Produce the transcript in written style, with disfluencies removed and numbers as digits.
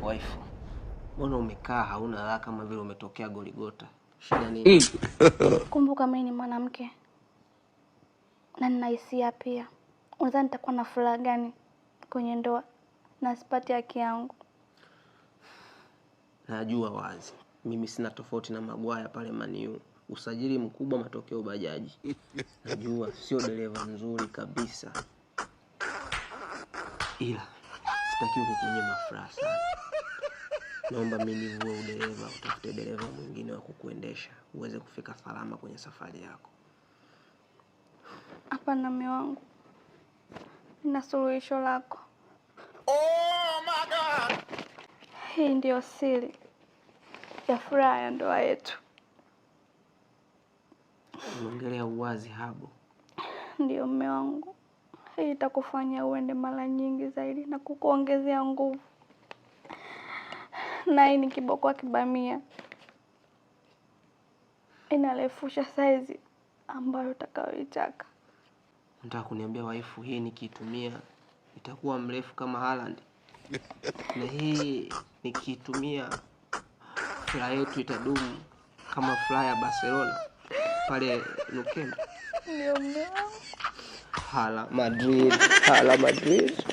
Wife, mbona umekaa hauna raha kama vile umetokea Goligota? Shida nini? Kumbuka mimi ni mwanamke. Na nina hisia pia. Unadhani nitakuwa na furaha gani kwenye ndoa na sipati haki yangu? Najua wazi. Mimi sina tofauti na Magwaya pale Maniu. Usajili mkubwa, matokeo bajaji. Najua sio dereva mzuri kabisa. Ila sitaki kukunyima furaha sana. Naomba mimi uwe udereva, utafute dereva mwingine wa kukuendesha, uweze kufika salama kwenye safari yako. Hapana mume wangu. Nina suluhisho lako. Oh my God! Hii ndio siri ya furaha ya ndoa yetu. Unaongelea uwazi Habo. Ndio mume wangu. Hii itakufanya uende mara nyingi zaidi na kukuongezea nguvu. Na hii ni kiboko kibamia. Inarefusha saizi ambayo utakayoitaka. Nataka kuniambia waifu hii nikiitumia itakuwa mrefu kama Haaland? Na hii nikiitumia furaha yetu itadumu kama furaha ya Barcelona pale Nou Camp? Ndio mume wangu. Hala Madrid.